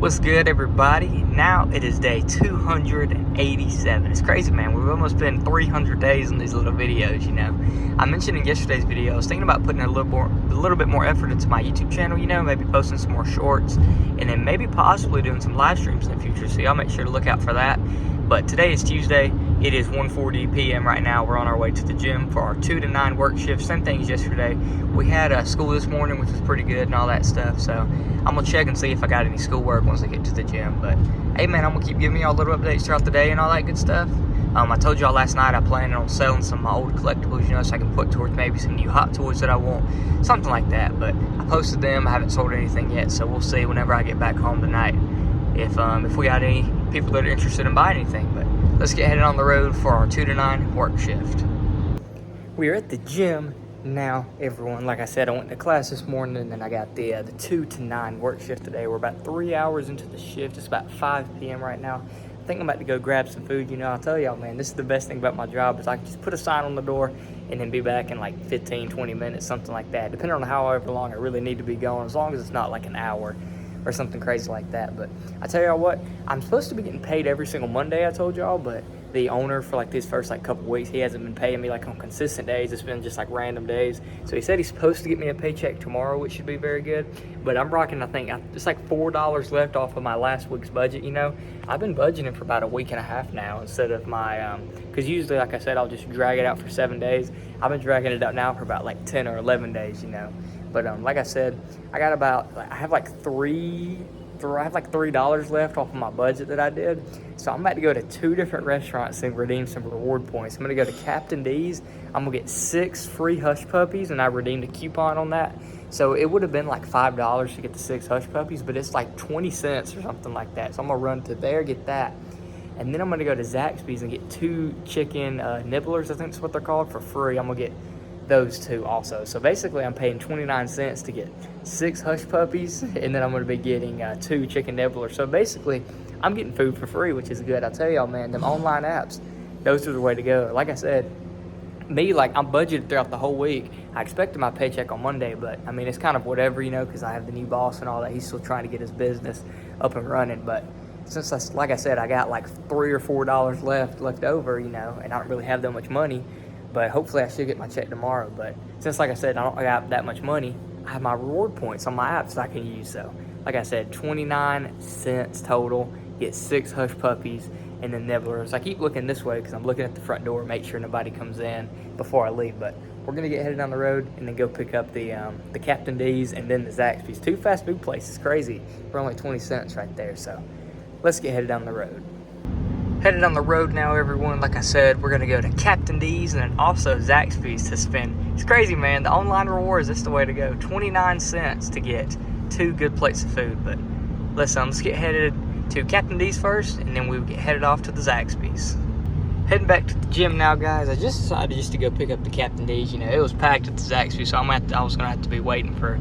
What's good, everybody? Now it is day 287. It's crazy, man. We've almost been 300 days in these little videos, you know. I mentioned in yesterday's video, I was thinking about putting a little bit more effort into my YouTube channel, you know, maybe posting some more shorts, and then maybe possibly doing some live streams in the future. So y'all make sure to look out for that. But today is Tuesday. It is 1:40 p.m. right now. We're on our way to the gym for our 2 to 9 work shift. Same thing as yesterday. We had school this morning, which was pretty good and all that stuff. So I'm going to check and see if I got any schoolwork once I get to the gym. But hey, man, I'm going to keep giving y'all little updates throughout the day and all that good stuff. I told y'all last night I planned on selling some of my old collectibles, you know, so I can put towards maybe some new Hot Toys that I want. Something like that. But I posted them. I haven't sold anything yet. So we'll see whenever I get back home tonight if we got any people that are interested in buying anything. But let's get headed on the road for our 2 to 9 work shift. We are at the gym now, everyone. Like I said, I went to class this morning, and then I got the 2 to 9 work shift today. We're about 3 hours into the shift. It's about 5 p.m. right now. I think I'm about to go grab some food. You know, I'll tell y'all, man, this is the best thing about my job is I can just put a sign on the door and then be back in like 15, 20 minutes, something like that. Depending on however long I really need to be going, as long as it's not like an hour or something crazy like that. But I tell y'all what, I'm supposed to be getting paid every single Monday, I told y'all, but the owner for like these first like couple weeks, he hasn't been paying me like on consistent days. It's been just like random days. So he said he's supposed to get me a paycheck tomorrow, which should be very good. But I'm rocking, I think it's like $4 left off of my last week's budget, you know. I've been budgeting for about a week and a half now instead of my, because usually, like I said, I'll just drag it out for 7 days. I've been dragging it out now for about like 10 or 11 days, you know. But like I said, I have like $3 left off of my budget that I did. So I'm about to go to 2 different restaurants and redeem some reward points. I'm gonna go to Captain D's. I'm gonna get 6 free Hush Puppies, and I redeemed a coupon on that. So it would have been like $5 to get the 6 Hush Puppies, but it's like 20 cents or something like that. So I'm gonna run to there, get that. And then I'm gonna go to Zaxby's and get 2 chicken nibblers, I think that's what they're called, for free. I'm gonna get those 2 also. So basically I'm paying 29 cents to get 6 Hush Puppies, and then I'm going to be getting 2 chicken nibblers. So basically I'm getting food for free, which is good. I tell y'all, man, them online apps, those are the way to go. Like I said, me, like, I'm budgeted throughout the whole week. I expected my paycheck on Monday, but I mean, it's kind of whatever, you know, because I have the new boss and all that. He's still trying to get his business up and running. But since like I said, I got like $3 or $4 left over, you know, and I don't really have that much money. But hopefully I should get my check tomorrow. But since, like I said, I don't got that much money, I have my reward points on my apps that I can use. So, like I said, 29 cents total, get 6 Hush Puppies, and then nibblers. I keep looking this way because I'm looking at the front door, make sure nobody comes in before I leave. But we're going to get headed down the road and then go pick up the Captain D's and then the Zaxby's. 2 fast food places, crazy, for only 20 cents right there. So, let's get headed down the road. Headed on the road now, everyone. Like I said, we're gonna go to Captain D's and then also Zaxby's to spend. It's crazy, man. The online rewards, that's the way to go. 29 cents to get 2 good plates of food. But listen, let's get headed to Captain D's first, and then we'll get headed off to the Zaxby's. Heading back to the gym now, guys. I just decided to go pick up the Captain D's. You know, it was packed at the Zaxby's, so I was gonna have to be waiting for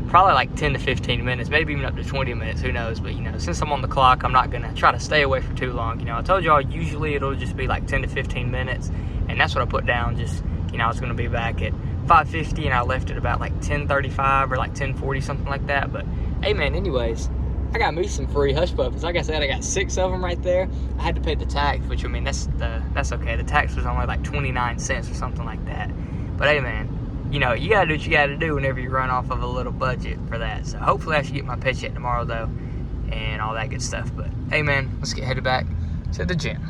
probably like 10 to 15 minutes, maybe even up to 20 minutes, who knows. But, you know, since I'm on the clock, I'm not going to try to stay away for too long. You know, I told y'all usually it'll just be like 10 to 15 minutes, and that's what I put down. Just, you know, I was going to be back at 5:50, and I left at about like 10:35 or like 10:40, something like that. But, hey, man, anyways, I got me some free Hush Puppies. Like I said, I got 6 of them right there. I had to pay the tax, which, I mean, that's okay. The tax was only like 29 cents or something like that. But, hey, man, you know, you gotta do what you gotta do whenever you run off of a little budget for that. So hopefully I should get my paycheck tomorrow, though, and all that good stuff. But hey, man, let's get headed back to the gym.